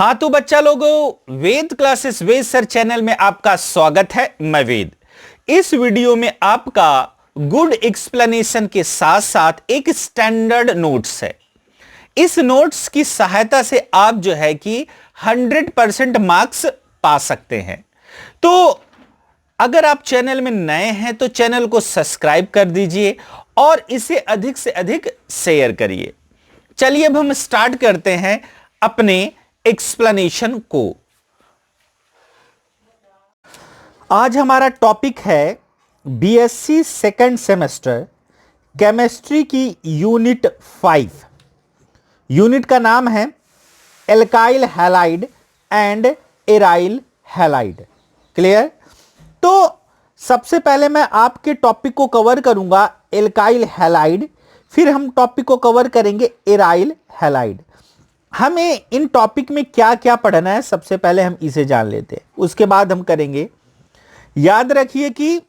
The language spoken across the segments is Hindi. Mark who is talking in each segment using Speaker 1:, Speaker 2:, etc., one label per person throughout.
Speaker 1: हाँ तो बच्चा लोगों, वेद क्लासेस वेद सर चैनल में आपका स्वागत है। मैं वेद। इस वीडियो में आपका गुड एक्सप्लेनेशन के साथ साथ एक स्टैंडर्ड नोट्स है। इस नोट्स की सहायता से आप जो है कि 100% मार्क्स पा सकते हैं। तो अगर आप चैनल में नए हैं तो चैनल को सब्सक्राइब कर दीजिए और इसे अधिक से अधिक शेयर करिए। चलिए अब हम स्टार्ट करते हैं अपने एक्सप्लेनेशन को। आज हमारा टॉपिक है बीएससी सेकंड सेमेस्टर केमिस्ट्री की यूनिट 5। यूनिट का नाम है alkyl halide and aryl halide. Clear? तो सबसे पहले मैं आपके टॉपिक को कवर करूंगा एल्काइल हैलाइड, फिर हम टॉपिक को कवर करेंगे एराइल हैलाइड। हमें इन टॉपिक में क्या क्या पढ़ना है सबसे पहले हम इसे जान लेते हैं, उसके बाद हम करेंगे। याद रखिए कि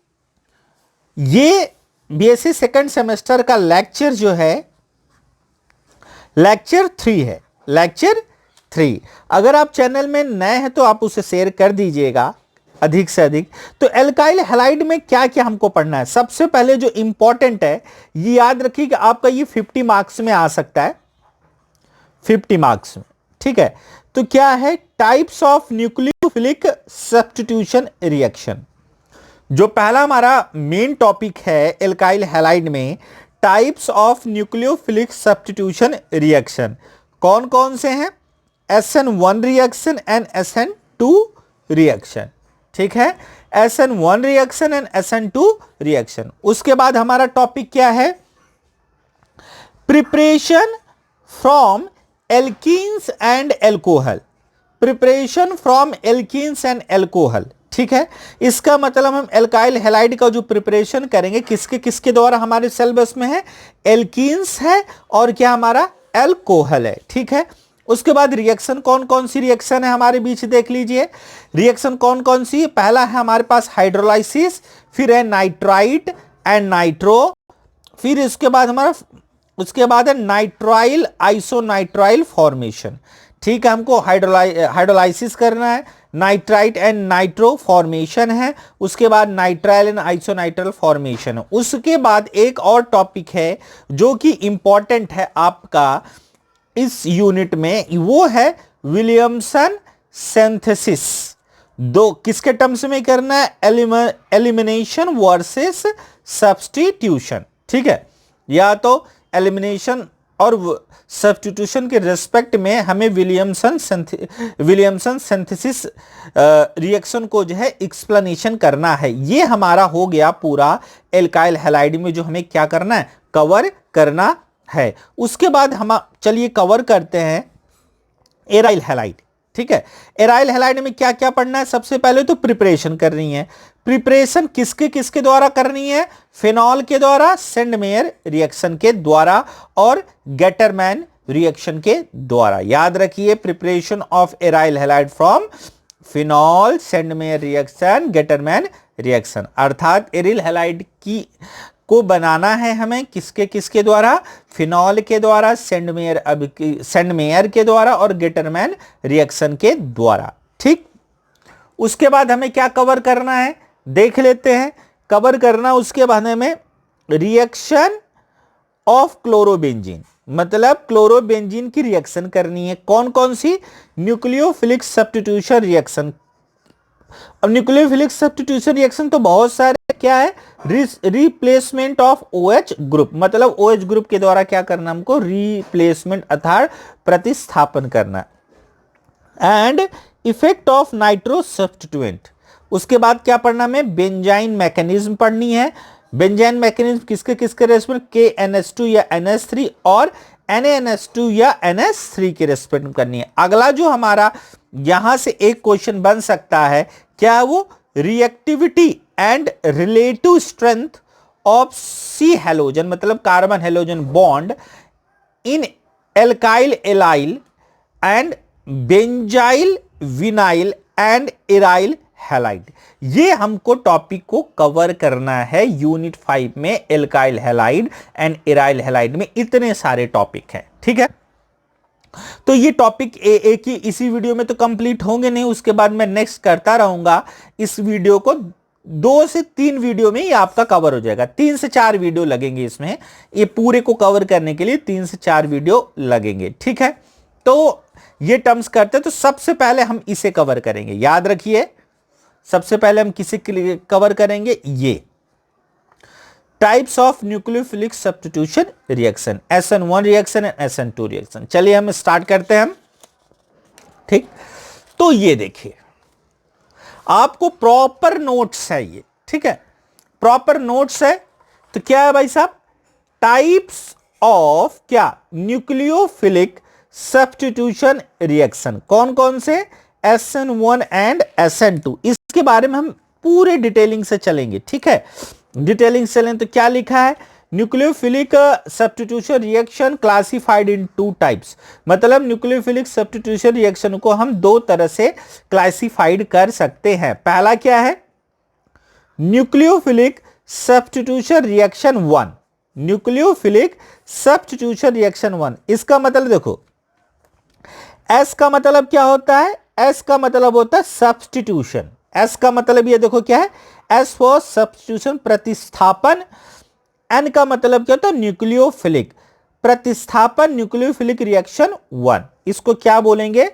Speaker 1: ये बीएससी सेकंड सेमेस्टर का लेक्चर जो है लेक्चर 3 है। लेक्चर 3 अगर आप चैनल में नए हैं तो आप उसे शेयर कर दीजिएगा अधिक से अधिक। तो एल्काइल हैलाइड में क्या क्या हमको पढ़ना है, सबसे पहले जो इंपॉर्टेंट है ये याद रखिए कि आपका ये 50 मार्क्स में आ सकता है, 50 मार्क्स में। ठीक है, तो क्या है types of nucleophilic substitution reaction. जो पहला हमारा मेन टॉपिक है एल्काइल हैलाइड में, types of nucleophilic substitution reaction कौन कौन से हैं? SN1 reaction and SN2 reaction. ठीक है, SN1 reaction and SN2 reaction. उसके बाद हमारा टॉपिक क्या है? Preparation from alkenes and alcohol. Preparation from alkenes and alcohol. ठीक है, इसका मतलब हम एल्काइल हैलाइड का जो प्रिपरेशन करेंगे किसके किसके द्वारा हमारे सिलेबस में है? एल्कीन्स है और क्या हमारा एल्कोहल है। ठीक है, उसके बाद रिएक्शन कौन कौन सी रिएक्शन है हमारे बीच देख लीजिए। रिएक्शन कौन कौन सी? पहला है हमारे पास हाइड्रोलाइसिस, फिर है नाइट्राइट एंड नाइट्रो, फिर इसके बाद है नाइट्राइल आइसोनाइट्राइल फॉर्मेशन। ठीक है, हमको हाइड्रोलाइसिस करना है, नाइट्राइट एंड नाइट्रो फॉर्मेशन है, उसके बाद नाइट्राइल एंड आइसोनाइट्राइल फॉर्मेशन है। उसके बाद एक और टॉपिक है जो कि इंपॉर्टेंट है आपका इस यूनिट में, वो है विलियमसन सिंथेसिस। दो किसके टर्म्स में करना है? Elimination versus substitution. ठीक है, या तो एलिमिनेशन और सब्स्टिट्यूशन के रिस्पेक्ट में हमें विलियमसन सिंथेसिस रिएक्शन को जो है एक्सप्लेनेशन करना है। ये हमारा हो गया पूरा एल्काइल हैलाइड में जो हमें क्या करना है? कवर करना है। उसके बाद हम चलिए कवर करते हैं एराइल हैलाइड। ठीक है, एराइल हैलाइड में क्या क्या पढ़ना है? सबसे पहले तो प्रिपरेशन करनी है। प्रिपरेशन किसके किसके द्वारा करनी है? फिनॉल के द्वारा, सेंडमेयर रिएक्शन के द्वारा और गेटरमैन रिएक्शन के द्वारा। याद रखिए, preparation of aryl halide from phenol, Sandmeyer reaction, Gattermann reaction. अर्थात एराइल हैलाइड को बनाना है हमें किसके किसके द्वारा? फिनॉल के द्वारा, सेंडमेयर के द्वारा और गेटरमैन रिएक्शन के द्वारा। ठीक, उसके बाद हमें क्या कवर करना है देख लेते हैं। कवर करना उसके बाद हमें रिएक्शन ऑफ क्लोरोबेंजीन, मतलब क्लोरोबेंजीन की रिएक्शन करनी है। कौन कौन सी? Nucleophilic substitution reaction. अब न्यूक्लियोफिलिक सब्स्टिट्यूशन रिएक्शन तो बहुत सारे क्या है? रिप्लेसमेंट ऑफ OH ग्रुप, मतलब OH ग्रुप के द्वारा क्या करना हमको? रिप्लेसमेंट अर्थात प्रतिस्थापन करना। And effect of nitro substituent. उसके बाद क्या पढ़ना में? बेंजाइन मैकेनिज्म पढ़नी है। बेंजाइन मैकेनिज्म किसके किसके रेस्पेक्ट? KNH2 या NH3 और NaNH2 या NH3 के रेस्पेक्ट में करनी है। अगला जो हमारा यहां से एक क्वेश्चन बन सकता है, क्या वो? Reactivity and relative strength of C halogen, मतलब carbon halogen bond in alkyl allyl and benzyl vinyl and aryl halide. ये हमको टॉपिक को कवर करना है यूनिट 5 में। Alkyl halide and aryl halide में इतने सारे टॉपिक हैं। ठीक है, तो ये टॉपिक एक ही इसी वीडियो में तो कंप्लीट होंगे नहीं, उसके बाद मैं नेक्स्ट करता रहूंगा। इस वीडियो को 2 से 3 वीडियो में ही आपका कवर हो जाएगा। 3 से 4 वीडियो लगेंगे इसमें, ये पूरे को कवर करने के लिए 3 से 4 वीडियो लगेंगे, ठीक है। तो ये टर्म्स करते हैं, तो सबसे पहले हम इसे कवर करेंगे, याद रखिए। सबसे पहले हम किसे कवर करेंगे, ये types of nucleophilic substitution reaction, SN1 reaction and SN2 reaction. चलिए हम स्टार्ट करते हैं हम, ठीक। तो ये देखिए, आपको प्रॉपर नोट्स है ये, ठीक है, प्रॉपर नोट्स है। तो क्या है भाई साहब, टाइप्स ऑफ क्या, न्यूक्लियोफिलिक सब्स्टिट्यूशन रिएक्शन। कौन कौन से, SN1 एंड SN2। इसके बारे में हम पूरे डिटेलिंग से चलेंगे, ठीक है। डिटेलिंग से चलें तो क्या लिखा है, nucleophilic substitution reaction classified in 2 types. मतलब न्यूक्लियोफिलिक सब्स्टिट्यूशन रिएक्शन को हम 2 तरह से क्लासिफाइड कर सकते हैं। पहला क्या है, nucleophilic substitution reaction 1। Nucleophilic substitution reaction 1, इसका मतलब देखो, S का मतलब क्या होता है, S का मतलब होता है सब्स्टिट्यूशन। S का मतलब ये देखो क्या है, S फॉर सब्स्टिट्यूशन, प्रतिस्थापन। N का मतलब क्या होता है, न्यूक्लियोफिलिक, प्रतिस्थापन, न्यूक्लियोफिलिक रिएक्शन 1। इसको क्या बोलेंगे,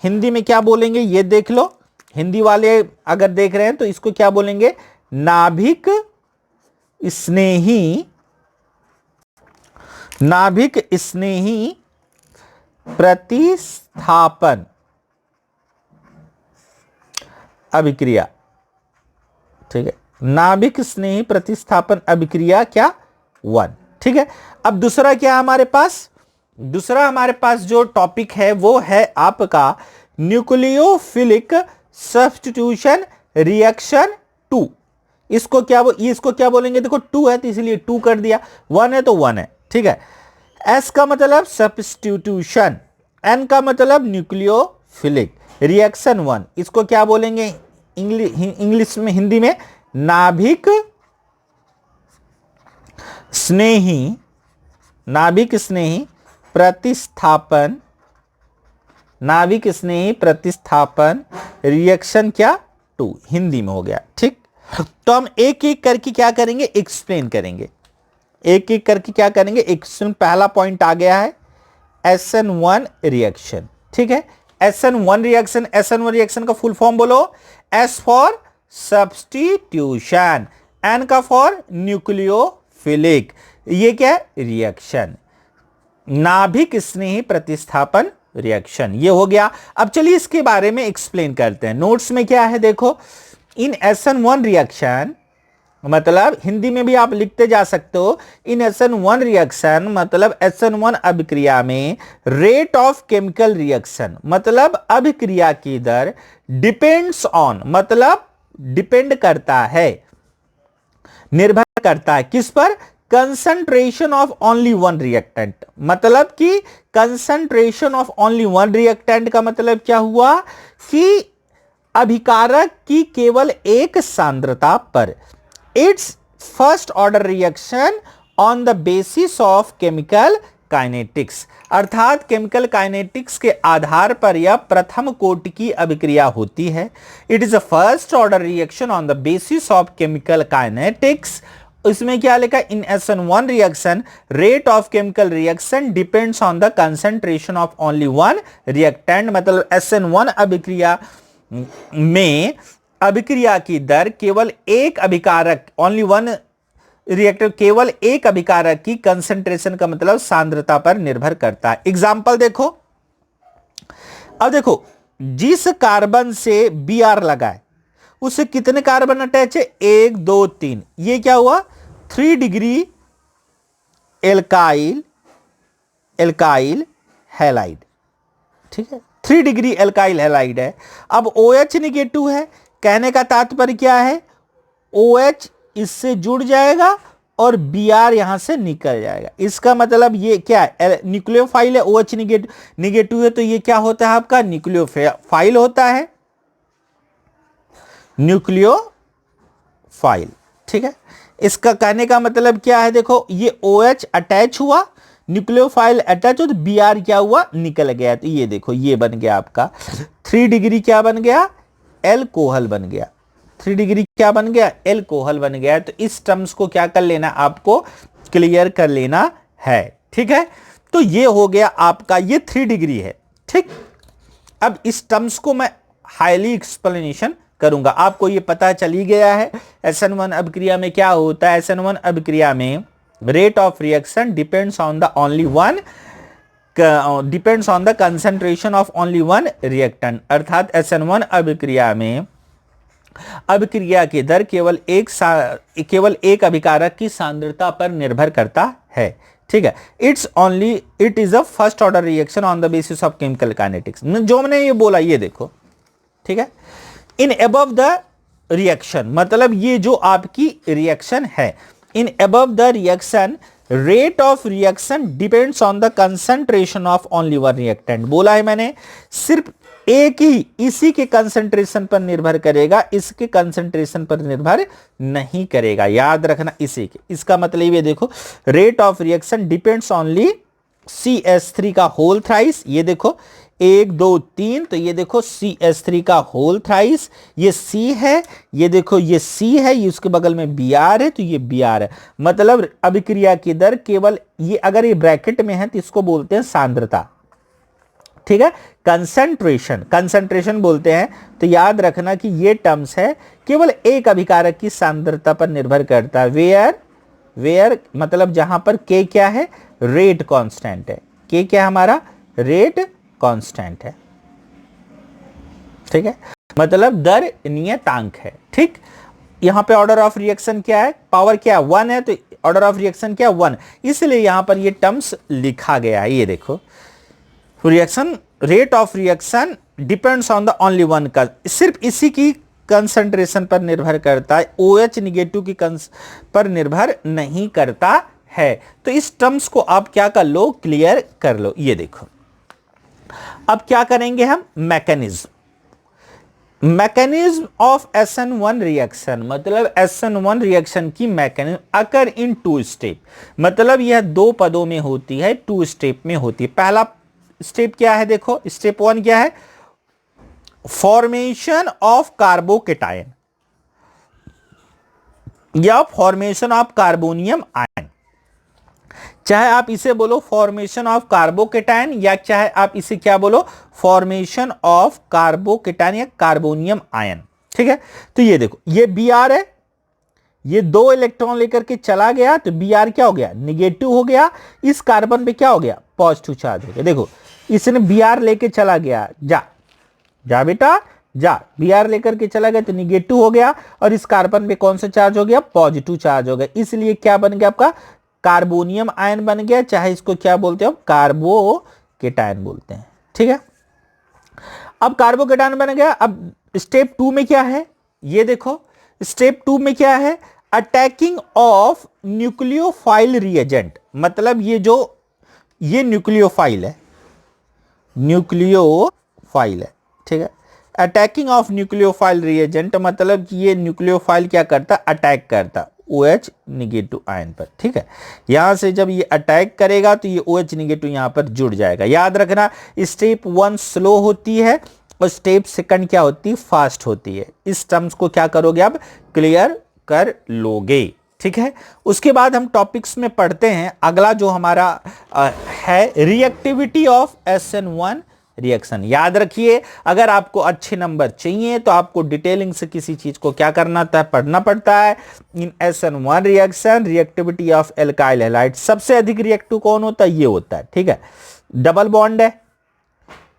Speaker 1: हिंदी में क्या बोलेंगे, ये देख लो। हिंदी वाले अगर देख रहे हैं तो इसको क्या बोलेंगे, नाभिक स्नेही, नाभिक स्नेही प्रतिस्थापन अभिक्रिया, ठीक है। नाभिक स्नेही प्रतिस्थापन अभिक्रिया क्या, 1, ठीक है। अब दूसरा क्या है हमारे पास, दूसरा हमारे पास जो टॉपिक है वो है आपका न्यूक्लियोफिलिक सब्स्टिट्यूशन रिएक्शन 2। इसको क्या बोलेंगे, देखो 2 है तो इसलिए 2 कर दिया, 1 है तो 1 है, ठीक है। S का मतलब सब्स्टिट्यूशन, N का मतलब न्यूक्लियोफिलिक रिएक्शन 1। इसको क्या बोलेंगे इंग्लिश में, हिंदी में, नाभिक स्नेही, नाभिक स्नेही प्रतिस्थापन, नाभिक स्नेही प्रतिस्थापन रिएक्शन क्या, 2, हिंदी में हो गया, ठीक। तो हम एक एक करके क्या करेंगे, एक्सप्लेन करेंगे, एक एक करके क्या करेंगे, एक्सप्लेन। पहला पॉइंट आ गया है SN1 रिएक्शन, ठीक है। SN1 रिएक्शन, SN1 रिएक्शन का फुल फॉर्म बोलो, S फॉर सब्स्टिट्यूशन, N का फॉर न्यूक्लियोफिलिक, ये क्या है, रिएक्शन, नाभिक स्नेही प्रतिस्थापन रिएक्शन, ये हो गया। अब चलिए इसके बारे में एक्सप्लेन करते हैं। नोट्स में क्या है देखो, इन SN1 रिएक्शन, मतलब हिंदी में भी आप लिखते जा सकते हो, इन SN1 रिएक्शन मतलब SN1 अभिक्रिया में रेट ऑफ केमिकल रिएक्शन, मतलब अभिक्रिया की दर, डिपेंड्स ऑन, मतलब डिपेंड करता है, निर्भर करता है किस पर, कंसंट्रेशन ऑफ ओनली 1 रिएक्टेंट। मतलब कि कंसंट्रेशन ऑफ ओनली 1 रिएक्टेंट का मतलब क्या हुआ कि अभिकारक की केवल एक सांद्रता पर। It's first order reaction on the basis of chemical kinetics, अर्थात केमिकल काइनेटिक्स के आधार पर यह प्रथम कोटि की अभिक्रिया होती है। It is a first order reaction on the basis of chemical kinetics. इसमें क्या लिखा, इन SN1 reaction rate of chemical reaction depends on the concentration of only 1 reactant. मतलब SN1 अभिक्रिया में अभिक्रिया की दर केवल एक अभिकारक, ओनली 1 रिएक्टर, केवल एक अभिकारक की कंसंट्रेशन का मतलब सांद्रता पर निर्भर करता है। एग्जाम्पल देखो, अब देखो, जिस कार्बन से Br लगा है उससे कितने कार्बन अटैच है, 1 2 3, ये क्या हुआ, 3 डिग्री एल्काइल, एल्काइल हैलाइड, ठीक है, 3 डिग्री एल्काइल हैलाइड है। अब OH निगेटिव है, कहने का तात्पर्य क्या है, OH इससे जुड़ जाएगा और Br यहां से निकल जाएगा। इसका मतलब ये क्या है, न्यूक्लियोफाइल है, OH निगेटिव है, तो ये क्या होता है आपका, न्यूक्लियोफाइल होता है, न्यूक्लियोफाइल, ठीक है। इसका कहने का मतलब क्या है, देखो ये OH अटैच हुआ, न्यूक्लियोफाइल अटैच हो तो Br क्या हुआ, निकल गया। तो ये देखो ये बन गया आपका 3 डिग्री क्या बन गया, एल्कोहल बन गया। 3 डिग्री क्या बन गया, एल्कोहल बन गया। तो इस टर्म्स को क्या कर लेना, आपको क्लियर कर लेना है। ठीक है, तो ये हो गया आपका, ये 3 डिग्री है। ठीक, अब इस टर्म्स को मैं हाईली एक्सप्लेनेशन करूंगा। आपको ये पता चल ही गया है SN1 अभिक्रिया में क्या होता है। SN1 अभिक्रिया में rate of reaction depends on the only one, depends on the concentration of only one reactant. अर्थात SN1 अभिक्रिया में अभिक्रिया की दर केवल एक अभिकारक की सांद्रता पर निर्भर करता है। ठीक है, it is a first order reaction on the basis of chemical kinetics. जो मैंने ये बोला ये देखो, ठीक है, इन अबव द रिएक्शन, मतलब ये जो आपकी रिएक्शन है, in above the reaction rate of reaction depends on the concentration of only one reactant. बोला है मैंने, सिर्फ एक ही इसी के कंसंट्रेशन पर निर्भर करेगा, इसके कंसंट्रेशन पर निर्भर नहीं करेगा। याद रखना इसी के, इसका मतलब ये देखो, rate of reaction depends only CH3 का होल थ्राइस। ये देखो 1 2 3, तो ये देखो CH3 का होल थ्राइस, ये C है, ये देखो ये C है, ये उसके बगल में Br है, तो ये Br है। मतलब अभिक्रिया की दर केवल ये, अगर ये ब्रैकेट में है तो इसको बोलते हैं सांद्रता। ठीक है, कंसंट्रेशन बोलते हैं। तो याद रखना कि ये टर्म्स है केवल एक अभिकारक की सांद्रता पर निर्भर करता है। वेयर मतलब जहां पर K क्या है, रेट कांस्टेंट है। K क्या है हमारा, रेट कांस्टेंट है। ठीक है, मतलब दर नियतांक है। ठीक, यहां पे ऑर्डर ऑफ रिएक्शन क्या है, पावर क्या है, 1 है, तो ऑर्डर ऑफ रिएक्शन क्या है, 1, इसलिए यहां पर ये टर्म्स लिखा गया है। ये देखो, reaction rate of reaction depends on the only one का, सिर्फ इसी की कंसंट्रेशन पर निर्भर करता है, OH निगेटिव की पर निर्भर नहीं करता है। तो इस टर्म्स को आप क्या कर लो, क्लियर कर लो। ये देखो, अब क्या करेंगे हम, मैकेनिज्म ऑफ SN1 रिएक्शन, मतलब SN1 रिएक्शन की मैकेनिज्म अकर इन 2 स्टेप, मतलब यह 2 पदों में होती है, 2 स्टेप में होती है। पहला स्टेप क्या है, देखो स्टेप 1 क्या है, फॉर्मेशन ऑफ कार्बोकेटायन या फॉर्मेशन ऑफ कार्बोनियम आयन। चाहे आप इसे बोलो फॉर्मेशन ऑफ कार्बोकेटायन, या चाहे आप इसे क्या बोलो, फॉर्मेशन ऑफ कार्बोकेटायन या कार्बोनियम आयन। ठीक है, तो ये देखो, ये Br है, ये 2 इलेक्ट्रॉन लेकर के चला गया, तो Br क्या हो गया, निगेटिव हो गया। इस कार्बन पे क्या हो गया, पॉजिटिव चार्ज हो गया। देखो इसने Br लेके चला गया, जा बेटा जा, Br लेकर के चला गया तो निगेटिव हो गया, और इस कार्बन पे कौन सा चार्ज हो गया, पॉजिटिव चार्ज हो गया। इसलिए क्या बन गया आपका, कार्बोनियम आयन बन गया, चाहे इसको क्या बोलते हो, कार्बोकेटायन बोलते हैं। ठीक है, अब कार्बोकेटायन बन गया। अब स्टेप 2 में क्या है, ये देखो स्टेप 2 में क्या है, अटैकिंग ऑफ न्यूक्लियोफाइल रिएजेंट, मतलब ये जो ये न्यूक्लियोफाइल है, ठीक है, अटैकिंग ऑफ न्यूक्लियोफाइल रिएजेंट, मतलब कि ये न्यूक्लियोफाइल क्या करता, अटैक करता OH निगेटिव आयन पर। ठीक है, यहां से जब ये अटैक करेगा तो ये OH निगेटिव यहां पर जुड़ जाएगा। याद रखना, स्टेप 1 स्लो होती है और स्टेप 2 क्या होती है, फास्ट होती है। इस टर्म्स को क्या करोगे, आप क्लियर कर लोगे। ठीक है, उसके बाद हम टॉपिक्स में पढ़ते हैं। अगला जो हमारा है रिएक्टिविटी ऑफ SN1 रिएक्शन। याद रखिए, अगर आपको अच्छे नंबर चाहिए तो आपको डिटेलिंग से किसी चीज को क्या करना था, पढ़ना पड़ता है। इन SN1 reaction, reactivity of alkyl halide, सबसे अधिक रिएक्टिव कौन होता है, ये होता है। ठीक है, डबल बॉन्ड है,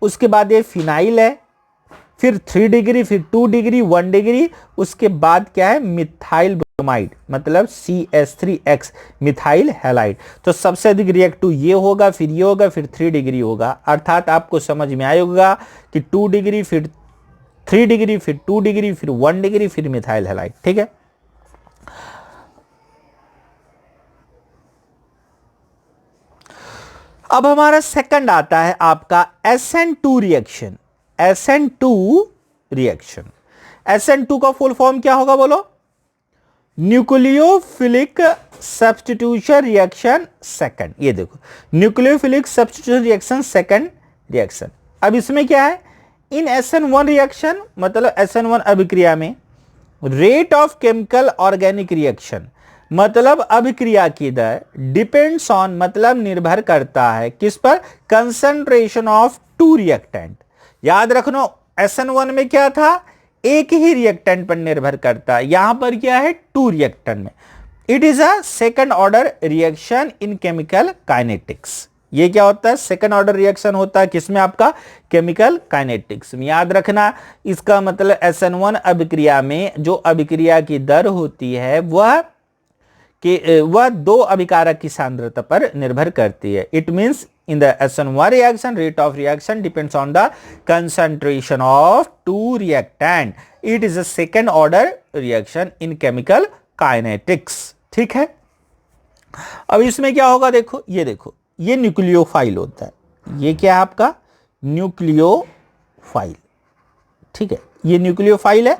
Speaker 1: उसके बाद ये फिनाइल है, फिर 3 डिग्री, फिर 2 डिग्री, 1 डिग्री, उसके बाद क्या है, मिथाइल ब्रोमाइड, मतलब CH3X मिथाइल हैलाइड। तो सबसे अधिक रिएक्टिव ये होगा, फिर ये होगा, फिर 3 डिग्री होगा। अर्थात आपको समझ में आएगा कि 2 डिग्री, फिर 3 डिग्री, फिर 2 डिग्री, फिर 1 डिग्री, फिर मिथाइल हैलाइड। ठीक है, अब हमारा सेकंड आता है आपका SN2 reaction. SN2 reaction, SN2 का फुल फॉर्म क्या होगा, बोलो, न्यूक्लियोफिलिक सब्स्टिट्यूशन रिएक्शन सेकंड, ये देखो nucleophilic substitution reaction second reaction. अब इसमें क्या है, इन SN1 रिएक्शन मतलब SN1 अभिक्रिया में rate of chemical organic reaction मतलब अभिक्रिया की दर डिपेंड्स ऑन मतलब निर्भर करता है किस पर, कंसंट्रेशन ऑफ टू रिएक्टेंट। याद रखना SN1 में क्या था, एक ही रिएक्टेंट पर निर्भर करता है, यहां पर क्या है टू रिएक्टेंट में। It is a second order reaction in chemical kinetics. ये क्या होता है, सेकंड ऑर्डर रिएक्शन होता है किसमें, आपका केमिकल काइनेटिक्स में। याद रखना इसका मतलब SN1 अभिक्रिया में जो अभिक्रिया की दर होती है वह दो अभिकारक की सांद्रता पर निर्भर करती है। It means in the SN1 reaction rate of reaction depends on the concentration of two reactant. It is a second order reaction in chemical kinetics. ठीक है, अब इसमें क्या होगा, देखो ये न्यूक्लियोफाइल होता है। ये क्या है आपका न्यूक्लियोफाइल, ठीक है, ये न्यूक्लियोफाइल है,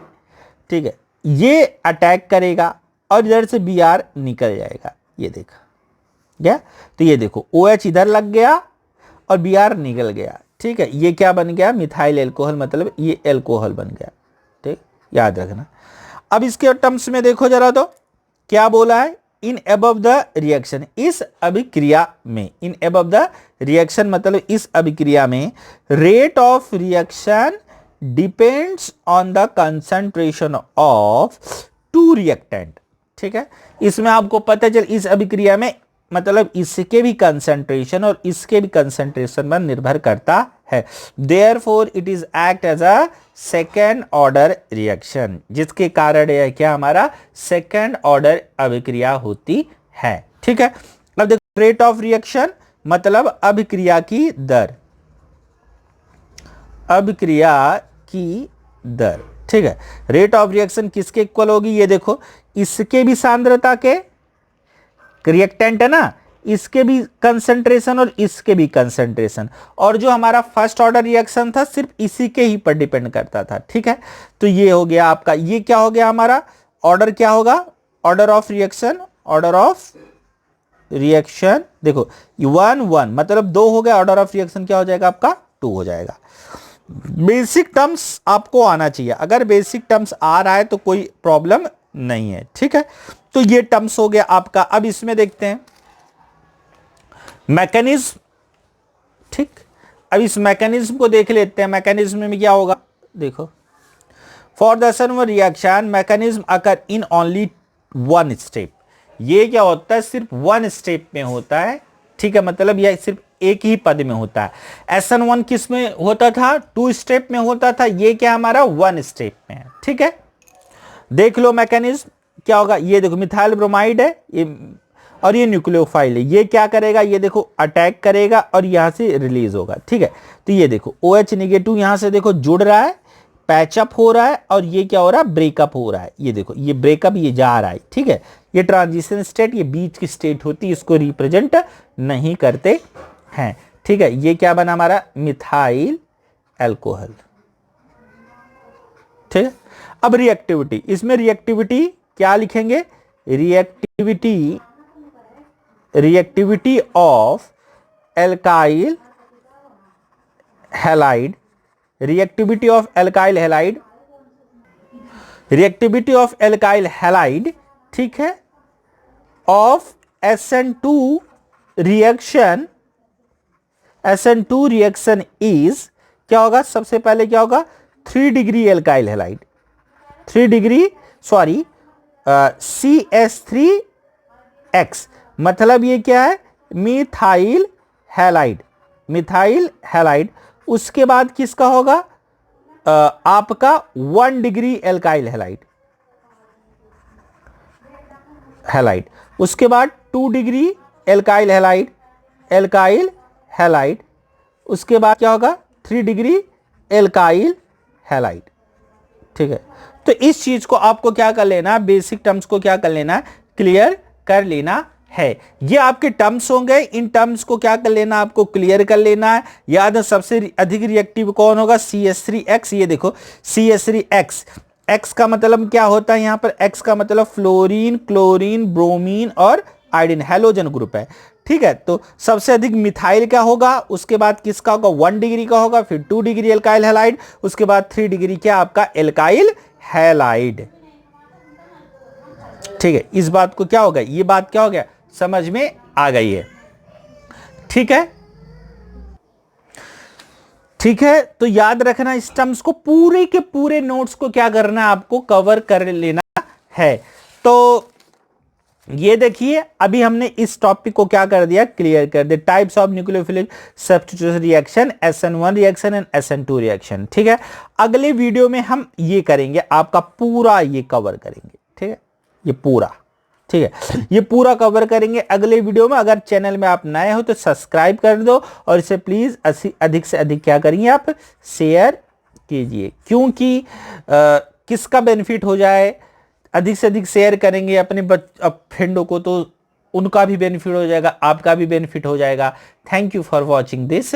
Speaker 1: ठीक है। ये अटैक करेगा और इधर से Br निकल जाएगा, ये देखा क्या, तो ये देखो OH इधर लग गया और Br निकल गया, ठीक है। ये क्या बन गया, मिथाइल एल्कोहल, मतलब ये एल्कोहल बन गया, ठीक, याद रखना। अब इसके टर्म्स में देखो जरा, तो क्या बोला है, इन अबव द रिएक्शन, इस अभिक्रिया में, इन अबव द रिएक्शन मतलब इस अभिक्रिया में rate of reaction depends on the concentration of two reactant, ठीक है। इसमें आपको पता चल इस अभिक्रिया में मतलब इसके भी कंसंट्रेशन और इसके भी कंसंट्रेशन पर निर्भर करता है। Therefore it is act as a second order reaction, जिसके कारण यह क्या हमारा सेकेंड ऑर्डर अभिक्रिया होती है, ठीक है। अब देखो रेट ऑफ रिएक्शन मतलब अभिक्रिया की दर, अभिक्रिया की दर, ठीक है। रेट ऑफ रिएक्शन किसके इक्वल होगी, ये देखो इसके भी सांद्रता के, रिएक्टेंट है ना, इसके भी कंसंट्रेशन और इसके भी कंसंट्रेशन, और जो हमारा फर्स्ट ऑर्डर रिएक्शन था सिर्फ इसी के ही पर डिपेंड करता था, ठीक है। तो ये हो गया आपका, ये क्या हो गया हमारा ऑर्डर, क्या होगा order of reaction, order of reaction देखो 1 1 मतलब 2 हो गया, ऑर्डर ऑफ रिएक्शन क्या हो जाएगा आपका 2 हो जाएगा। बेसिक टर्म्स आपको आना चाहिए, अगर बेसिक टर्म्स आ रहा है तो कोई प्रॉब्लम नहीं है, ठीक है। तो ये टर्म्स हो गया आपका। अब इसमें देखते हैं मैकेनिज्म, ठीक। अब इस मैकेनिज्म को देख लेते हैं, मैकेनिज्म में क्या होगा, देखो for the SN1 reaction mechanism occur in only one step. ये क्या होता है, सिर्फ वन स्टेप में होता है, ठीक है, मतलब यह सिर्फ एक ही पद में होता है। SN1 किस में होता था, 2 स्टेप में होता था, ये क्या हमारा 1 स्टेप में है, ठीक है। देख लो मैकेनिज्म क्या होगा, ये देखो मिथाइल ब्रोमाइड है ये, और ये न्यूक्लियोफाइल है, ये क्या करेगा, ये देखो अटैक करेगा और यहां से रिलीज होगा, ठीक है। तो ये देखो OH नेगेटिव यहां से देखो जुड़ रहा है, पैचअप हो रहा है, और ये क्या हो रहा है, ब्रेकअप हो रहा है। ये देखो ये ब्रेकअप, ये जा रहा है, ठीक है। ये ट्रांजिशन स्टेट, ये बीच की स्टेट होती है, इसको रिप्रेजेंट नहीं करते हैं, ठीक है। ये क्या बना हमारा मिथाइल एल्कोहल, ठीक है। अब रिएक्टिविटी, इसमें रिएक्टिविटी क्या लिखेंगे, reactivity of alkyl halide, reactivity of alkyl halide, reactivity of alkyl halide, ठीक है, of SN2 reaction, SN2 reaction is क्या होगा, सबसे पहले क्या होगा 3 degree alkyl halide, 3 degree sorry CH3X, मतलब ये क्या है मिथाइल हैलाइड, मिथाइल हैलाइड। उसके बाद किसका होगा आपका 1 डिग्री एल्काइल हैलाइड, उसके बाद 2 डिग्री एल्काइल हैलाइड, उसके बाद क्या होगा 3 डिग्री एल्काइल हैलाइड, ठीक है। तो इस चीज को आपको क्या कर लेना, बेसिक टर्म्स को क्या कर लेना, क्लियर कर लेना है। ये आपके टर्म्स होंगे, इन टर्म्स को क्या कर लेना, आपको क्लियर कर लेना है। याद है सबसे अधिक रिएक्टिव कौन होगा, CH3X। ये देखो CH3X X का मतलब क्या होता है? यहां पर X का मतलब फ्लोरीन, क्लोरीन, ब्रोमीन और आयोडीन, हैलोजन ग्रुप है। ठीक है, तो सबसे अधिक मिथाइल का होगा, उसके बाद किसका होगा? 1 डिग्री का होगा, फिर 2 डिग्री एल्काइल हैलाइड, उसके बाद 3 डिग्री क्या आपका? Alkyl halide. ठीक है, इस बात को क्या हो गया? ये बात क्या हो गया? समझ में आ गई है। ठीक है, ठीक है, तो याद रखना इस टर्म्स को, पूरे के पूरे नोट्स को क्या करना है? आपको कवर कर लेना है। तो ये देखिए, अभी हमने इस टॉपिक को क्या कर दिया? क्लियर कर दिया। Types of nucleophilic substitution reaction, SN1 reaction and SN2 reaction. ठीक है, अगले वीडियो में हम ये करेंगे, आपका पूरा ये कवर करेंगे। ठीक है, ये पूरा, ठीक है, ये पूरा कवर करेंगे अगले वीडियो में। अगर चैनल में आप नए हो तो सब्सक्राइब कर दो और इसे प्लीज अधिक से अधिक क्या करिए? आप शेयर कीजिए, क्योंकि किसका बेनिफिट हो जाए? अधिक से अधिक शेयर करेंगे अपने फ्रेंडों को तो उनका भी बेनिफिट हो जाएगा, आपका भी बेनिफिट हो जाएगा। Thank you for watching this